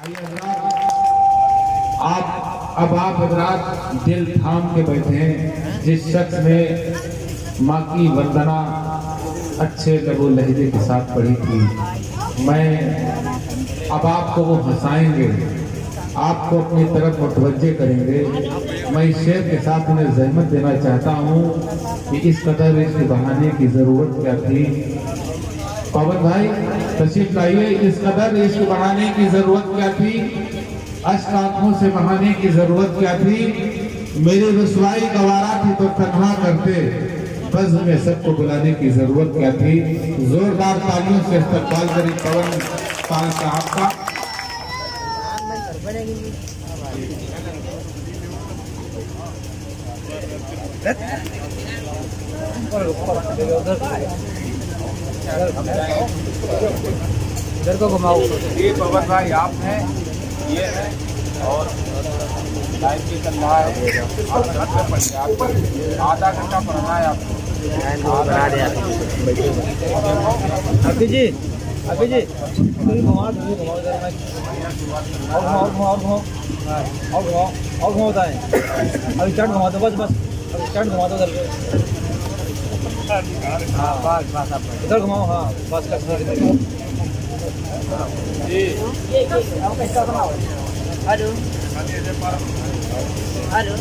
आप हजरात दिल थाम के बैठे हैं। जिस शख्स ने माँ की वंदना अच्छे लबो लहजे के साथ पढ़ी थी, मैं अब आपको वो हंसाएंगे, आपको अपनी तरफ मुतवज्जे करेंगे। मैं इस शेर के साथ उन्हें ज़हमत देना चाहता हूँ कि इस कदर इसको बढ़ाने की ज़रूरत क्या थी। पवन भाई तशरीफ लाइए। इस कदर इसको बढ़ाने की ज़रूरत क्या थी, अश्क आंखों से बहाने की ज़रूरत क्या थी। मेरी रुसवाई गवारा थी तो तन्हा करते, बज़्म में सबको बुलाने की ज़रूरत क्या थी। जोरदार तालियों से इस्तकबाल करें पवन पाल साहब का। इधर को घुमाओ। ये पवन भाई आप हैं, ये है और लाइव भी चल रहा है। आप घर पे पढ़िए, आपको आधा घंटा पढ़ना है आपको। अभी जी घुमाओ होता है। अभी स्टार्ट घुमा दो, बस अभी स्टार्ट घुमा दो उधर। हाँ बस आप इधर घुमाओ। हाँ बस कर हेलो हेलो हेलो।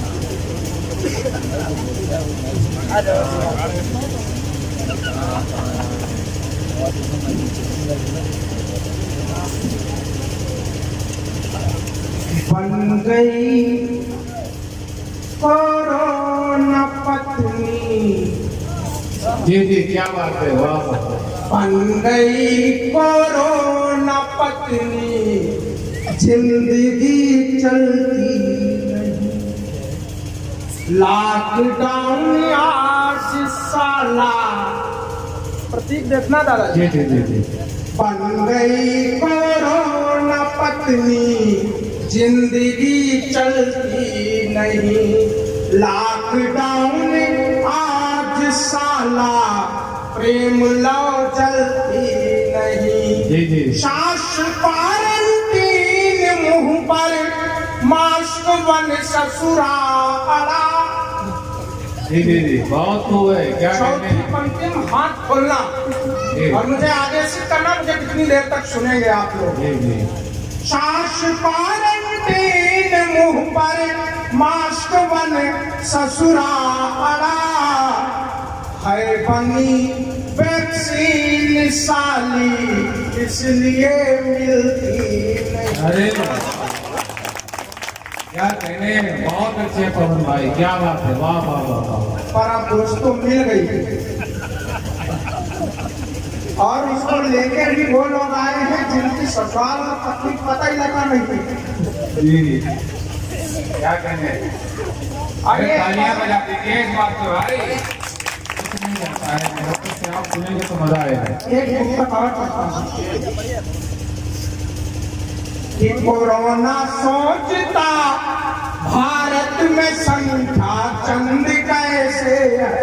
बन गई कोरोना पत्नी। जी क्या बात है, वाह। बन गई कोरोना पत्नी, जिंदगी चलती नहीं। लॉकडाउन आज साला, प्रतीक देखना दादा जी। बन गई कोरोना पत्नी, जिंदगी चलती नहीं। लॉकडाउन आज साला, प्रेम लव जलती नहीं। जी। सास क्वारंटीन, मुंह पर मास्क बन ससुराला। जी बहुत हुआ है। क्या चौथी पंक्ति में हाथ खोलना और मुझे आगे से करना। मुझे कितनी देर तक सुनेंगे आप लोग। जी। सास क्वारंटीन, मुंह पर मास्क बन ससुराला। है बनी वैक्सीन साली, इसलिए मिलती नहीं। अरे क्या कहने, बहुत अच्छे पवन भाई, क्या बात है, वाह वाह वाह। पर अब दोस्तों मिल गई और उसको लेकर भी वो लोग आए हैं जिनकी ससुराल और तकलीफ पता ही लगा नहीं। जी क्या कहने। आइए तालियां बजा दीजिए इस बात पे भाई। कुछ नहीं जाता है, मेरे से आप सुनेंगे तो मजा आएगा। एक पुस्तक और पढ़ता हूं कि कोरोना सोचता भारत में संख्या चंद कैसे है।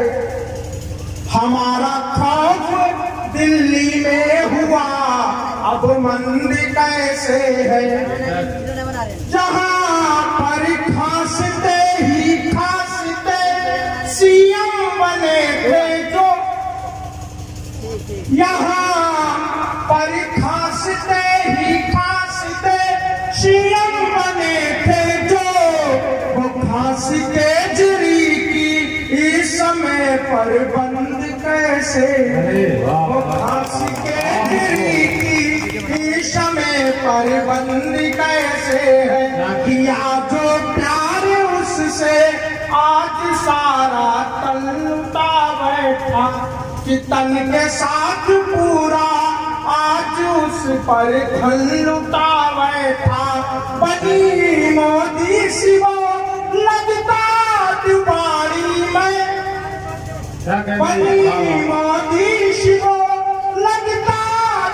हमारा खौफ दिल्ली में हुआ, अब मंद कैसे है। जहां पर खांसते ही खांसते सीएम बने थे जो, यहाँ पर खांसते ही खांसते सीएम बने थे जो, वो खांस के जरी की इस समय पर बंद कैसे है। वो खांस के जरी की इस समय पर बंद कैसे है। किया जो प्यार उससे आज सारा तन लुटा बैठा, कि तन के साथ पूरा आज उस पर धन लुटा बैठा। बनी मोदी शिवा लगता दिवाली में, बनी मोदी शिवा लगता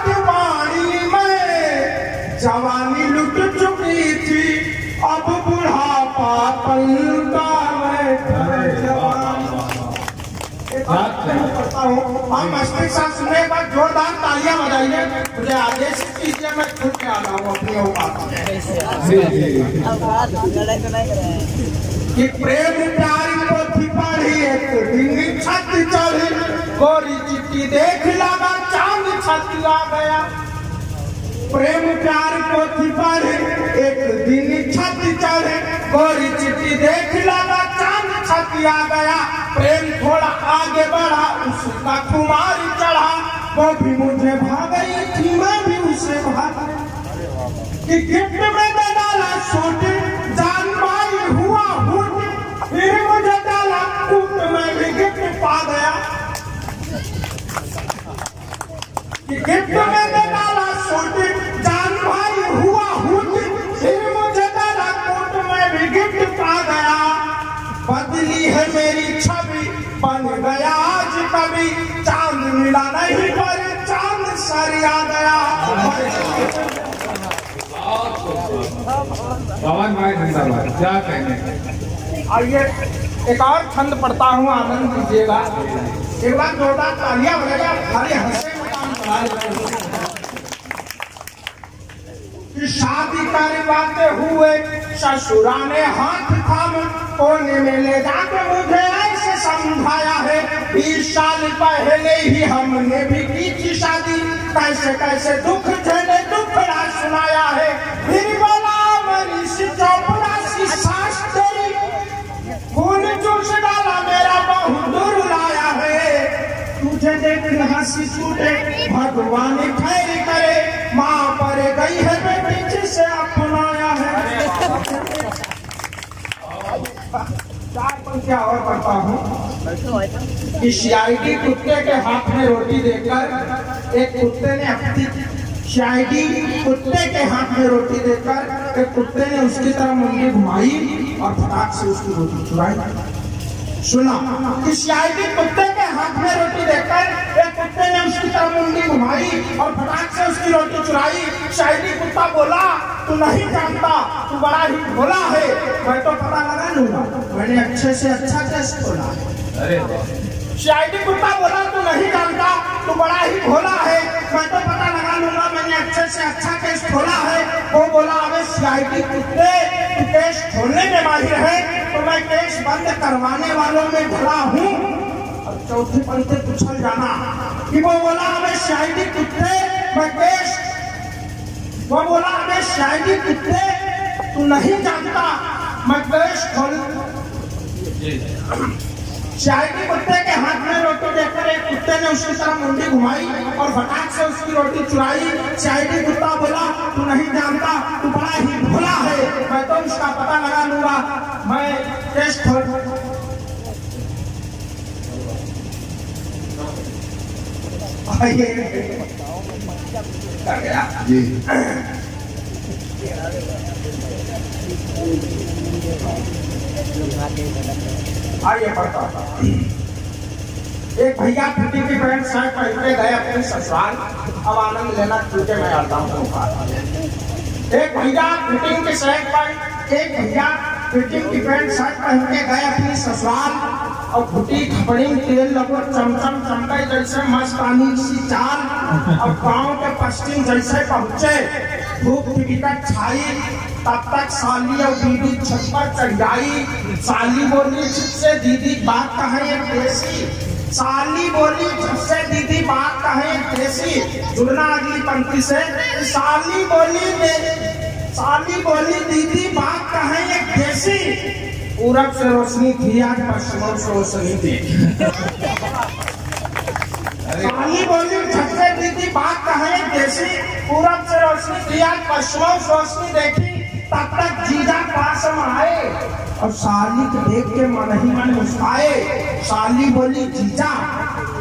दिवाली में। जवानी लुट चुकी थी, अब बुढ़ापा पल लुटा बैठा। करता हूँ। हाँ मस्ती साथ सुनने के बाद जोरदार तालियां बजाइए, मुझे आदेश कीजिए, मैं खुद के आ जाऊँ अपनी औकात कि प्रेम प्यार पोथी पढ़ी एक दिन छत चढ़ी, गोरी चिट्ठी देख लगा चांद छत आ गया। प्रेम प्यार पोथी पढ़ी एक दिन छत चढ़ी, गोरी चिट्ठी देख लगा चांद छत आ गया। प्रेम थोड़ा आगे बढ़ा, उसका खुमार चढ़ा, वो भी मुझे भागई थी, मैं भी उसे भागा। कि गिफ्ट में दे डाला सूट, जान मारी हुआ हुट, फिर मुझे डाला कूट, मैं भी गिफ्ट पा गया। कि गिफ्ट में दे डाला सूट, जान मारी हुआ हुट, फिर मुझे डाला कूट, मैं भी गिफ्ट पा गया। बदली है मेरी छवि, बन गया आज कभी, चांद मिला नहीं पर चांद सर आ गया। पवन भाई जिंदाबाद, क्या कहने। आइए एक और छंद पढ़ता हूँ, आनंद लीजिएगा। एक बार जोरदार तालियां बजाइए, खाली हंसे में काम चला। कि शादी करवाते हुए ससुराने हाथ थाम, कोने में ले जाके मुझे ऐसे समझाया है। 20 साल पहले ही हमने भी की थी शादी, कैसे कैसे दुख झेले दुखड़ा सुनाया है। फिर बोला मेरी सी चौपरासी सास तेरी, खून चूस डाला मेरा बहुत दूर लाया है। तुझे देख हंसी छूटे, भगवान खैर करे, माँ पर गई है बेटी जिसे अपनाया है। क्या और करता हूँ कि सीआईडी कुत्ते के हाथ में रोटी देकर, एक कुत्ते ने अपनी सीआईडी कुत्ते के हाथ में रोटी देकर एक कुत्ते ने उसकी तरफ मुंडी घुमाई और फटाक से उसकी रोटी चुराई। सुना कि सीआईडी कुत्ते के हाथ में रोटी देकर एक कुत्ते ने उसकी तरफ मुंडी घुमाई और फटाक से उसकी रोटी चुराई। सीआईडी कुत्ता बोला, तू नहीं जानता, तू बड़ा ही भोला है, मैं तो पता लगा लूंगा, मैंने अच्छे से अच्छा केस खोला। अरे सीआईडी कुत्ता बोला, तू नहीं जानता, तू बड़ा ही भोला है, मैं तो पता लगा लूंगा, मैंने अच्छे से अच्छा केस खोला है। वो बोला, अबे सीआईडी कुत्ते, तू केस खोलने में माहिर है, तो मैं केस बंद करवाने वालों में भला हूँ। और चौथी पंक्ति पूछल जाना कि वो बोला, अबे सीआईडी कुत्ते, मैं केस, वो बोला, अबे सीआईडी कुत्ते, तू नहीं जानता, मैं केस खोल। सीआईडी कुत्ते के हाथ में रोटी देकर एक कुत्ते ने उसकी तरफ मुंडी घुमाई और फटाक से उसकी रोटी चुराई। सीआईडी कुत्ता बोला, तू नहीं जानता, तू बड़ा ही भोला है, मैं तो उसका पता लगा लूंगा, मैं केस खोल। जी आइए पढ़ता एक भैया फिटी की पैंट शर्ट पहन के गए अपने ससुराल। अब आनंद लेना क्योंकि मैं आता हूँ। एक भैया फिटिंग की शर्ट पर, एक भैया फिटिंग की पैंट शर्ट पहन के गए अपनी ससुराल और घुटी खपड़ी तेल लगो चमचम चमके जैसे मस्तानी सी चाल। अब गाँव के पश्चिम जैसे पहुँचे, धूप की विकट छाई, तब तक साली और दीदी छत पर चढ़ जाई। साली बोली, छत दीदी बात कहे एक देसी। साली बोली, छत दीदी बात कहे एक देसी। जुड़ना अगली पंक्ति से, साली बोली दीदी बात कहे एक देसी। पूरब से रोशनी थी, आज पश्चिम से रोशनी थी। साली बोली, छत दीदी बात कहे एक देसी। पूरब से रोशनी थी, आज पश्चिम से रोशनी देखी। तब तक जीजा पास में आए और साली को देख के मन ही मन मुस्काए। साली बोली, जीजा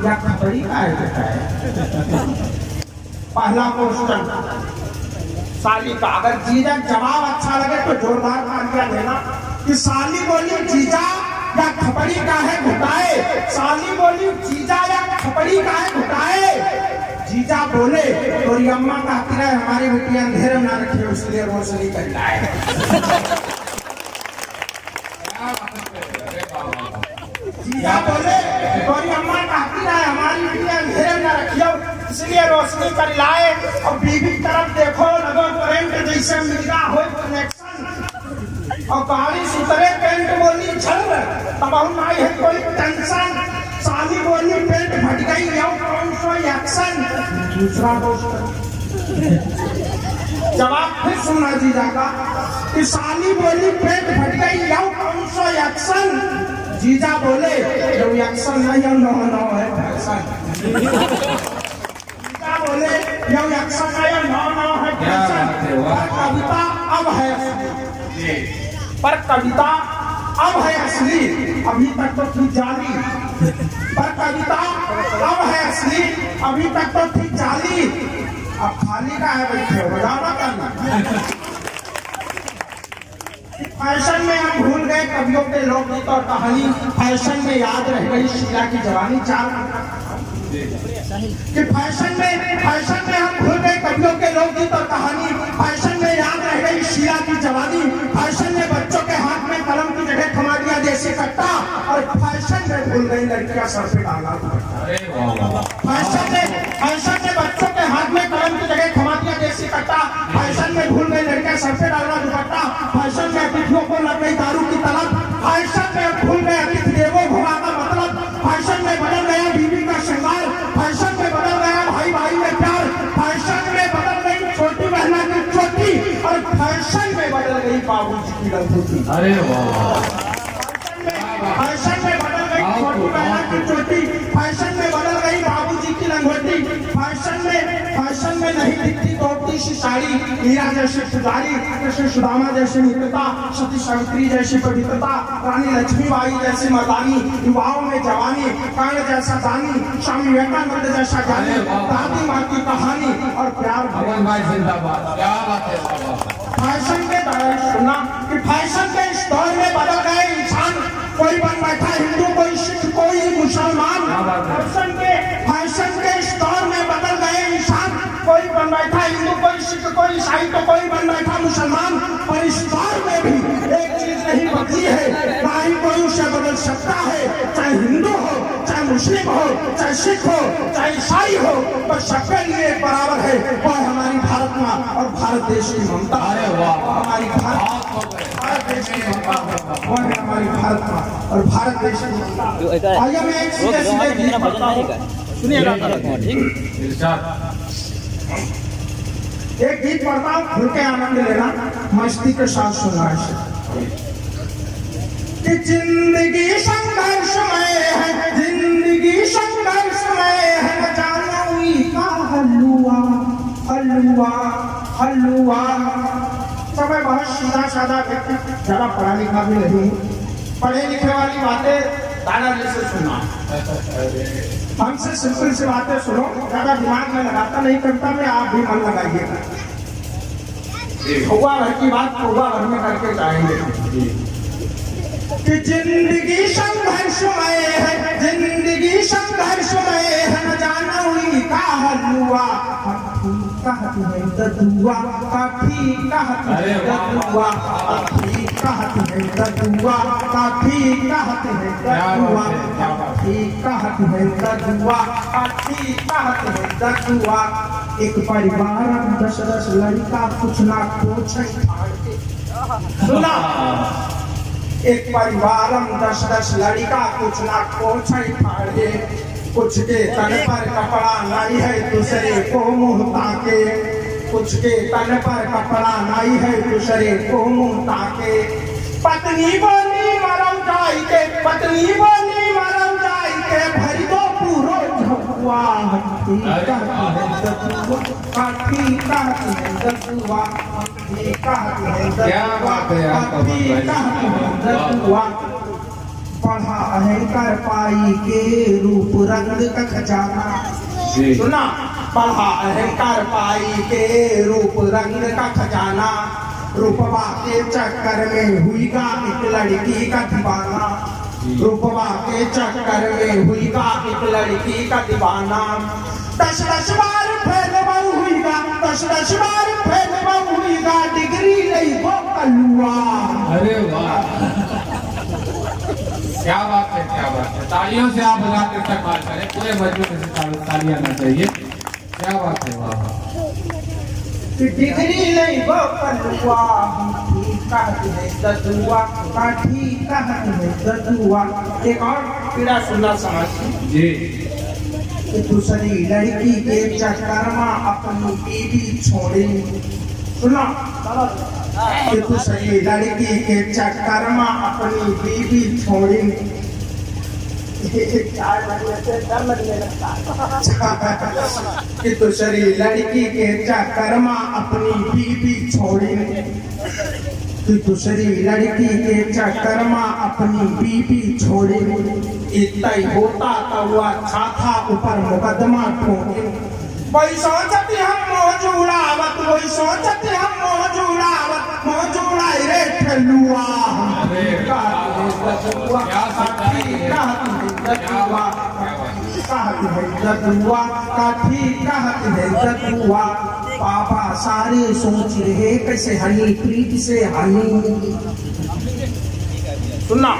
या खपड़ी का है? पहला क्वेश्चन साली का, अगर जीजा जवाब अच्छा लगे तो जोरदार तालियां देना। कि साली बोली, जीजा या खपड़ी का है घुटाए? साली बोली, जीजा या खपड़ी का है घुटाए? जीजा बोले, तोरी अम्मा कहती है हमारी बेटी अंधेरे ना रखे, उसलिए रोशनी कर लाए। जीजा बोले, तोरी अम्मा कहती है हमारी हमारी बीवी अंधेरे न रखियो, इसलिए रोशनी कर लाए। और बीवी तरफ देखो लगो करंट जैसे मिर्गा हो कनेक्शन, और गाड़ी सुतरे पेंट बोली छल, तब हम आई है कोई टेंशन। साली बोली पेंट फट गई, यो कौन सा एक्शन। दूसरा दोस्त जवाब फिर सुना जीजा का कि साली बोली पेट फट गई, यो कौन सा एक्शन। जीजा बोले जो एक्शन नहीं है, नो है फैशन। जीजा बोले जो एक्शन नहीं है, नो है फैशन। पर कविता अब है असली, पर कविता अब है असली, अभी तक तो थी जाली। पर कविता अब है असली, अभी तक तो थी जाली। अब खाली का है बैठे हो, बजाना करना। फैशन में हम भूल गए कवियों के लोकगीत और कहानी, फैशन में याद रह गई शीला की जवानी। चार कि फैशन में हम भूल गए कवियों के लोकगीत और कहानी, फैशन में याद रह गई शीला की जवानी। फैशन में बच्चों के हाथ में कलम की जगह थमा दिया देसी कट्टा, और फैशन में भूल गई लड़कियां सर पे डाला दुपट्टा। फैशन में बच्चों के हाथ में कलम की जगह थमा दिया देसी कट्टा, फैशन में भूल गई लड़कियां सर पे डालना दुपट्टा। फैशन में अतिथियों को लग गई दारू की तलब, फैशन में भूल गए अतिथि देवो भवा का मतलब। फैशन में बदल गया बीवी का श्रृंगार, फैशन में बदल गया भाई भाई में प्यार, फैशन में बदल गई छोटी बहना की चोटी, और फैशन में बदल गई बाबूजी की लंगोटी। अरे वाह। फैशन में बदल गई छोटी बहना की चोटी, फैशन में बदल गई बाबूजी की लंगोटी। फैशन में नहीं दिखती दौड़ती सी साड़ी, मीरा जैसे पुजारी, कृष्ण सुदामा जैसे मित्रता, सती सावित्री जैसी पवित्रता, रानी लक्ष्मीबाई जैसी मर्दानी, युवाओं में जवानी, कर्ण जैसा दानी, स्वामी विवेकानंद जैसा ज्ञानी, दादी माँ की कहानी, और प्यार भगवान भाई जिंदाबाद। क्या बात है। फैशन के दौर सुना कि फैशन के इस दौर में बदल गए इंसान, कोई बन बैठा हिंदू, कोई सिख, कोई मुसलमान। फैशन के इस दौर में बदल गए इंसान, कोई बन बैठा हिंदू, कोई सिख, कोई ईसाई, तो कोई बन बैठा मुसलमान। पर इस दौर में भी एक चीज नहीं बदली है, ना ही कोई उसे बदल सकता है। चाहे हिंदू हो, चाहे मुस्लिम हो, चाहे सिख हो, चाहे ईसाई हो, पर सबके लिए बराबर है। वह हमारी भारत माँ और भारत देश की ममता। अरे वाह। हमारी भारत देश की ममता, वह है हमारी भारत माँ और भारत देश की ममता। आइए मैं एक सीधे सीधे गीत पढ़ता हूँ, सुनिएगा। एक गीत पढ़ता हूँ, खुल के आनंद लेना, मस्ती के साथ सुनना है। कि जिंदगी संघर्षमय है, जिंदगी संघर्षमय है, न जानो का हलुआ हलुआ हलुआ। समय बहुत सीधा साधा व्यक्ति, ज्यादा पढ़ा लिखा भी नहीं, पढ़े लिखे वाली बातें दादाजी से सुना, हमसे सिंपल सी बातें सुनो, ज्यादा दिमाग में लगाता नहीं करता मैं, आप भी मन लगाइएगा। हुआ भर की बात हुआ भर में करके जाएंगे। कि जिंदगी संघर्षमय है, जिंदगी संघर्षमय है, न जानो का हलुआ कहती है ददुआ, काफी कहती है ददुआ, काफी कहती है ददुआ, काफी कहती है ददुआ, काफी कहती है ददुआ, काफी कहती है ददुआ। एक परिवार 10-10 लड़का कुछ ना कुछ सुना। एक परिवार 10-10 लड़का कुछ ना कुछ फाड़े, कुछ के तन पर कपड़ा नहीं है दूसरे को मुंह ताके, कुछ के तन पर कपड़ा नहीं है दूसरे को मुंह ताके। पत्नी बोली मरम जाई के, पत्नी बोली मरम जाई के, भरी दो पूरो झुआ, काठी कहती है ददुआ, कहती है ददुआ। पढ़ा अहंकार पाई के रूप रंग का खजाना, सुना। पढ़ा अहंकार पाई के रूप रंग का खजाना, रूपवा के चक्कर में हुईगा एक लड़की का दीवाना, रूपवा के चक्कर में हुईगा एक लड़की का दीवाना। 10-10 बार फैलवा हुईगा, 10-10 बार फैलवा हुईगा, डिग्री नहीं वो कलुआ। अरे वाह। क्या बात है, क्या बात है। तालियों से आप बजा कर इस्तेमाल करें, पूरे मजबूत से तालियां आना चाहिए। क्या बात है, वाह। डिग्री नहीं बकलुआ कहती है ददुआ काठी कहती है ददुआ। एक और पीड़ा सुना समझ जी। कि दूसरी लड़की के चक्कर में अपनी बीवी छोड़ी। सुना कि दूसरी लड़की के चक्कर में अपनी बीवी छोड़ी। कि दूसरी लड़की के चक्कर में अपनी बीवी छोड़ी। कि दूसरी लड़की के चक्कर में अपनी बीवी छोड़ी। इतना ही होता तो हुआ छाथा ऊपर मुकदमा ठोके। वही सोचती हम मौज उड़ावत, वही सोचती हम मौज उड़ावत, मौज उड़ाई रे ठेलुआ। पापा सारे सोच रहे कैसे हनी प्रीत से हनी। सुनना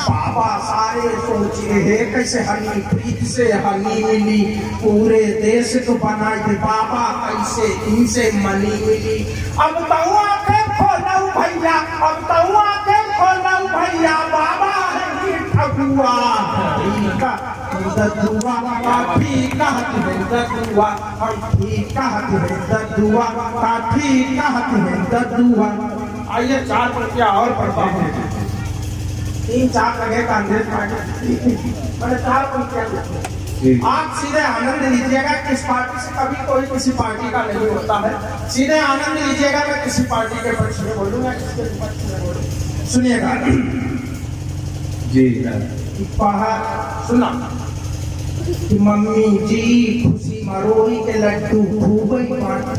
पापा सारे सोच रहे कैसे हनी प्रीत से हनी मिली। पूरे देश को बनाए थे पापा कैसे इनसे मनी मिली। अब तहुआ के खोलऊ भैया, अब तहुआ के खोलऊ भैया, बाबा है ठगुआ ददुआ काठी कहती है ददुआ, काठी कहती है ददुआ, काठी कहती है ददुआ। आइए 4 रुपया और पढ़ता हूँ। 3-4 लगे कांग्रेस पार्टी मैंने 4 रुपया। आप सीधे आनंद लीजिएगा। किस पार्टी से कभी कोई किसी पार्टी का नहीं होता है। सीधे आनंद लीजिएगा। मैं किसी पार्टी के पक्ष में बोलूंगा, किसके पक्ष में बोलूंगा। सुनिएगा जी। सुना कि मम्मी जी खुशी मरोई के लड्डू खूब बांटे।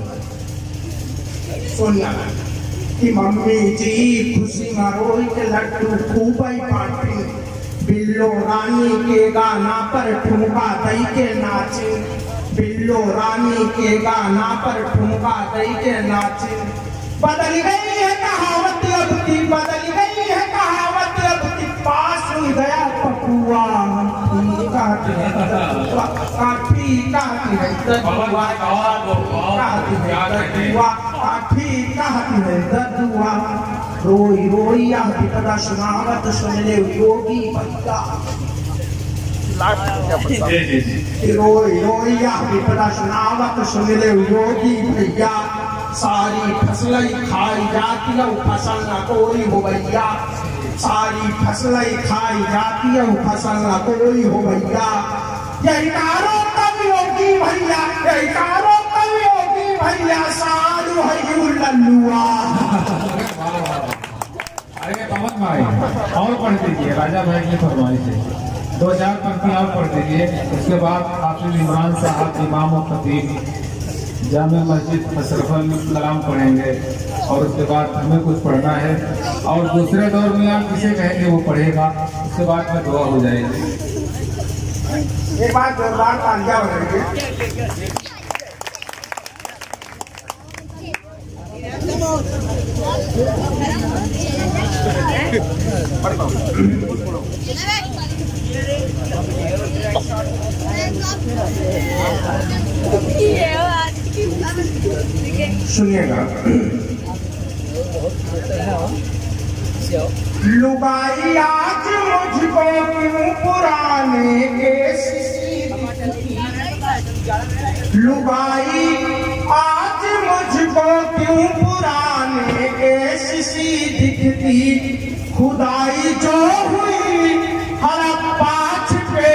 सोनिया कि मम्मी जी खुशी मरोई के लड्डू खूब बांटे। बिल्लो रानी के गाना पर ठुमका दई के नाचे। बिल्लो रानी के गाना पर ठुमका दई के नाचे। बदल गई है कहावत अब की, बदल गई है कहावत अब की। पास गया पपुआ काठी कहती है ददुआ, काठी कहती है ददुआ। रोई रोई यह विपदा सुनावत सुन ले योगी भैया। रोई रोई यह विपदा सुनावत सुन ले योगी भैया। सारी फसलें खाई जाती है फसल न कोई हो भैया। सारी फसलें खाई जाती है फसल न कोई हो भैया। यही कारो कब योगी भैया, यही कारो कब योगी भैया। सारू है लल्लुआ। अरे पवन भाई और पढ़ दीजिए, राजा भाई की फरमाइश है। 2-4 पंक्ति और पढ़ दीजिए। उसके बाद हाफिज इमरान साहब इमाम और खतीब जामे मस्जिद अशरफुल कलाम पढ़ेंगे। और उसके बाद हमें कुछ पढ़ना है। और दूसरे दौर में आप किसे कहेंगे वो पढ़ेगा। उसके बाद में दुआ हो जाएगी। एक बार जोरदार तालियां बजाइए। सुनिएगा लुगाई आज मुझको क्यों पुराने के लुगाई आज मुझको क्यों पुराने के शिशी दिखती। खुदाई जो हुई हड़प्पा पे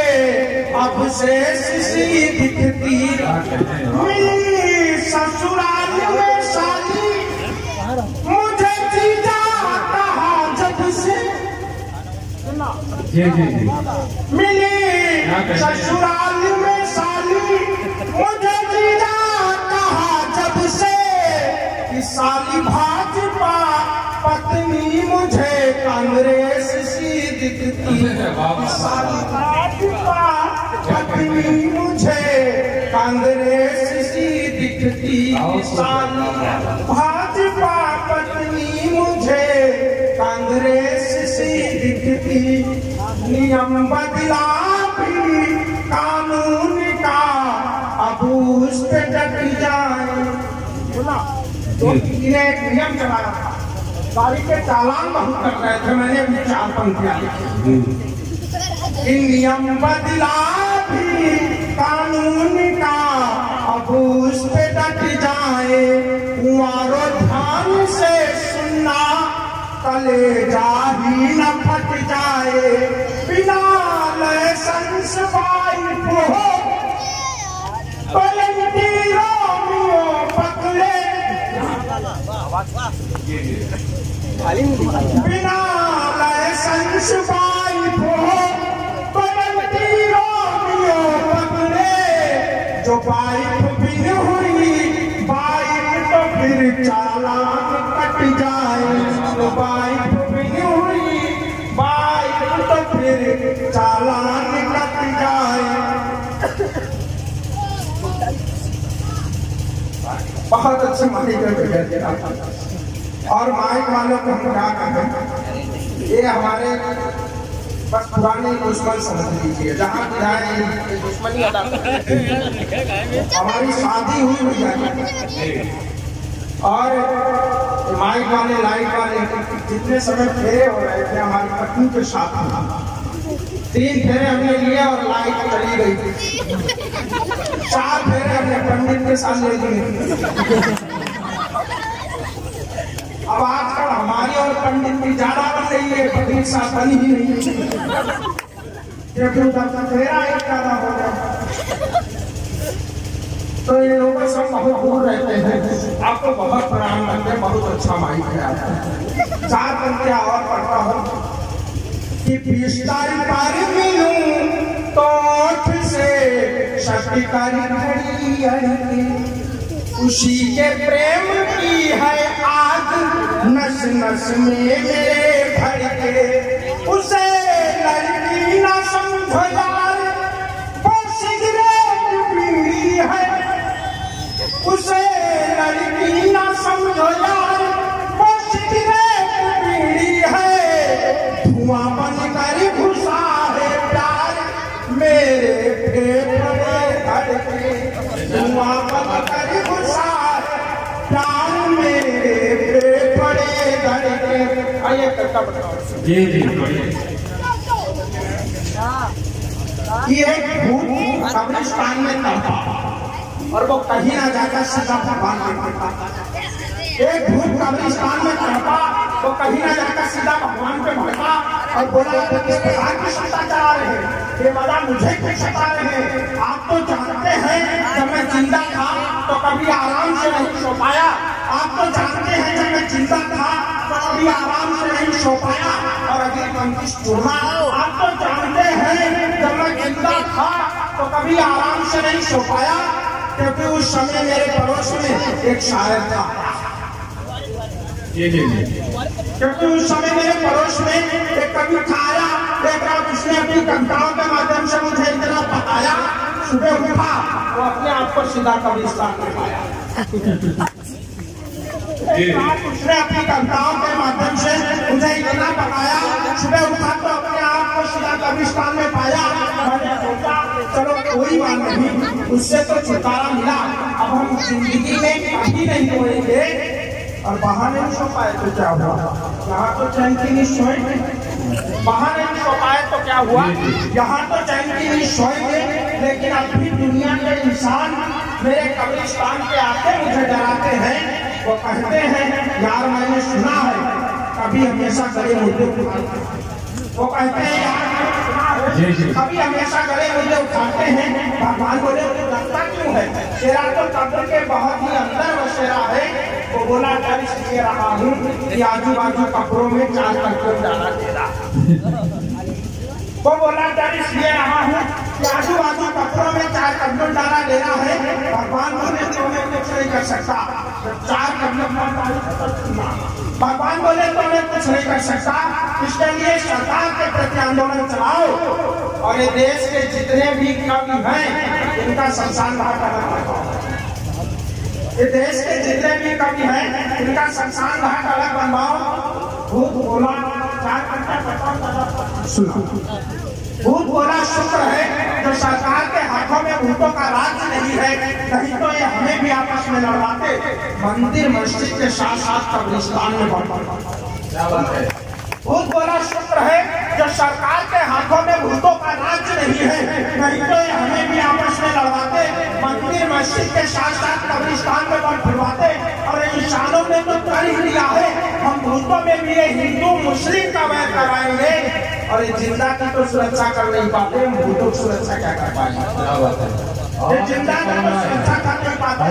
अब से शिशी दिखती। ससुराल में शादी मुझे जीजा कहा जब से। जी जी जी। मिली ससुराल में शादी मुझे जीजा कहा जब से। कि साली भाजपा पत्नी मुझे कांग्रेस सी दिखती। साली भाजपा पत्नी मुझे कांग्रेस सी दिखती। साली भाजपा पत्नी मुझे कांग्रेस सी दिखती। नियम बदला भी कानून का, अब उस पे डट जाए। बोला तो इन्हें एक नियम चलाया था, गाड़ी के चालान बहुत कर रहे थे, मैंने भी 4 पंक्तियां लिखी। नियम बदला भी कानून का, अब उस पे डट जाए। कुंवारो ध्यान से सुनना, कलेजा ही न फट जाए। बिना लाइसेंस बाइक हो पकड़े, बिना लाइसेंस बाइक हो जो बाइक बिन हुई बाइक तो फिर चालान कट जाए। जो बाइक बिन हुई बाइक तो फिर चालान कट जाए। बहुत अच्छे माइक और माइक वालों को हम क्या कहें, ये हमारे बस पुराने दुश्मन समझ लीजिए, जहाँ जाए दुश्मनी अदा। हमारी शादी हुई है और माइक वाले लाइट वाले जितने समय फेरे हो रहे थे हमारी पत्नी के साथ, 3 फेरे हमने लिए और लाइट चली गई। 4 फेरे हमने पंडित के साथ ले लिए। अब आजकल हमारी और पंडित की ज्यादा बन रही है, पत्नी साथ बनी ही नहीं, क्योंकि उधर का फेरा एक ज्यादा हो गया। तो ये लोग सब बहुत दूर रहते हैं, आपको बहुत प्रणाम करते हैं, बहुत अच्छा माइक है आपका। 4 पंक्तियां और पढ़ता हूँ कि पिस्टल पर मिलूं तो ओठ से शक्ति करी घड़ी अड़के। उसी के प्रेम की है आग नस नस में मेरे भड़के। उसे लड़की ना समझो यार, वो सिगरेट पीनी है। उसे लड़की ना समझो यार, वो सिगरेट पीनी है। धुआं बनकर घुसा है प्यार मेरे फेफड़े धड़के। धुआं बनकर घुसा है प्यार मेरे फेफड़े धड़के। आइए करता बताओ जी जी। कि एक भूत कब्रिस्तान में तड़पा और वो कहीं ना जाकर सीधा भगवान के भड़का। एक भूत कब्रिस्तान में तड़पा, वो कहीं ना जाकर सीधा भगवान पे भड़का और बोला किस प्रकार की सत्ता चला रहे हैं, ये मजा मुझे क्यों सता रहे हैं। आप तो जानते हैं जब मैं जिंदा था तो कभी आराम से नहीं सो पाया। आप तो जानते हैं जब मैं जिंदा था तो कभी आराम से नहीं सो पाया। और अगली पंक्ति सुनना, आप तो जानते हैं जब मैं जिंदा था तो कभी आराम से नहीं सो पाया, क्योंकि उस समय मेरे पड़ोस में एक शायर था। क्योंकि उस समय मेरे पड़ोस में एक कवि खाया, एक रात उसने अपनी कविताओं के माध्यम से मुझे इतना बताया, सुबह उठा वो अपने आप को सीधा कब्रिस्तान में पाया। उसने अपनी कविताओं के माध्यम से मुझे इतना बताया, सुबह उठा तो अपने आप को सीधा कब्रिस्तान में पाया। मैंने सोचा चलो कोई बात नहीं, उससे तो छुटकारा मिला। अब हम जिंदगी में कभी नहीं रोएंगे। और बाहर नहीं सो पाए तो क्या हुआ, यहाँ तो चैन की नहीं सोएंगे। बाहर नहीं सो पाए तो क्या हुआ, यहाँ तो चैन की नहीं सोएंगे। लेकिन अब भी दुनिया के इंसान मेरे कब्रिस्तान पे आके मुझे डराते हैं। वो कहते हैं यार मैंने सुना है कभी हमेशा गले मुद्दे उठाते हैं। वो कहते हैं यार मैंने सुना है कभी हमेशा गले मुद्दे उठाते हैं। भगवान बोले तो डरता क्यों है, तेरा तो कब्र के बहुत ही अंदर बसेरा है। वो बोला डर इसलिए रहा हूँ कि आजू बाजू कपड़ों में 4 कंकड़ डाला दे रहा। वो बोला डर इसलिए रहा हूँ कि आजू बाजू कपड़ों में 4 कंकड़ डाला दे रहा है। भगवान बोले तो मैं कुछ नहीं कर सकता, 4 कंकड़ भगवान बोले तो मैं कुछ नहीं कर सकता। इसके लिए सरकार के प्रति आंदोलन चलाओ और ये देश के जितने भी कवि हैं इनका शमशान घाट अलग, ये देश के जितने भी कवि हैं इनका शमशान घाट अलग बनवाओ। भूत बोला 4 घंटा सुना। भूत बोला शुक्र है जो सरकार के हाथों में भूतों का राज नहीं है, नहीं तो ये हमें भी आपस में लड़वाते, मंदिर मस्जिद के साथ साथ कब्रिस्तान में बढ़। भूत बोला शुक्र है जो सरकार के हाथों में भूतों का राज नहीं है, नहीं तो ये हमें भी आपस में लड़वाते, मंदिर मस्जिद के साथ साथ कब्रिस्तान में बढ़ फिरवाते। और इंसानों ने तो कर ही लिया है, हम भूतों में भी ये हिंदू मुस्लिम का वैर कराएंगे। और ये जिंदा की तो सुरक्षा कर नहीं पाते, हम भूतों की सुरक्षा क्या कर पाएंगे? ये जिंदा की तो सुरक्षा कर नहीं पाते,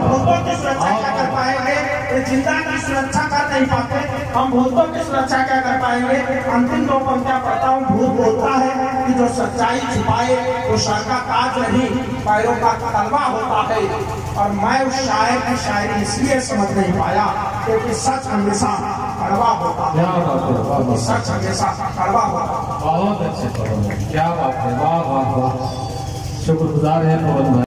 भूतों की सुरक्षा क्या कर पाएंगे? ये जिंदा की सुरक्षा कर नहीं पाते, हम भूतों की सुरक्षा क्या कर पाएंगे? अंतिम दो पंक्तियां पढ़ता हूँ। भूत बोलता है कि जो सच्चाई छिपाए वो सर का ताज नहीं, पैरों का तलवा होता है। और मैं उस शायर की शायरी इसलिए समझ नहीं पाया क्योंकि सच हमेशा कड़वा होता है, सच हमेशा कड़वा होता है। बहुत अच्छे पवन, क्या बात है, वाह वाह वाह, शुक्रगुजार है पवन भाई।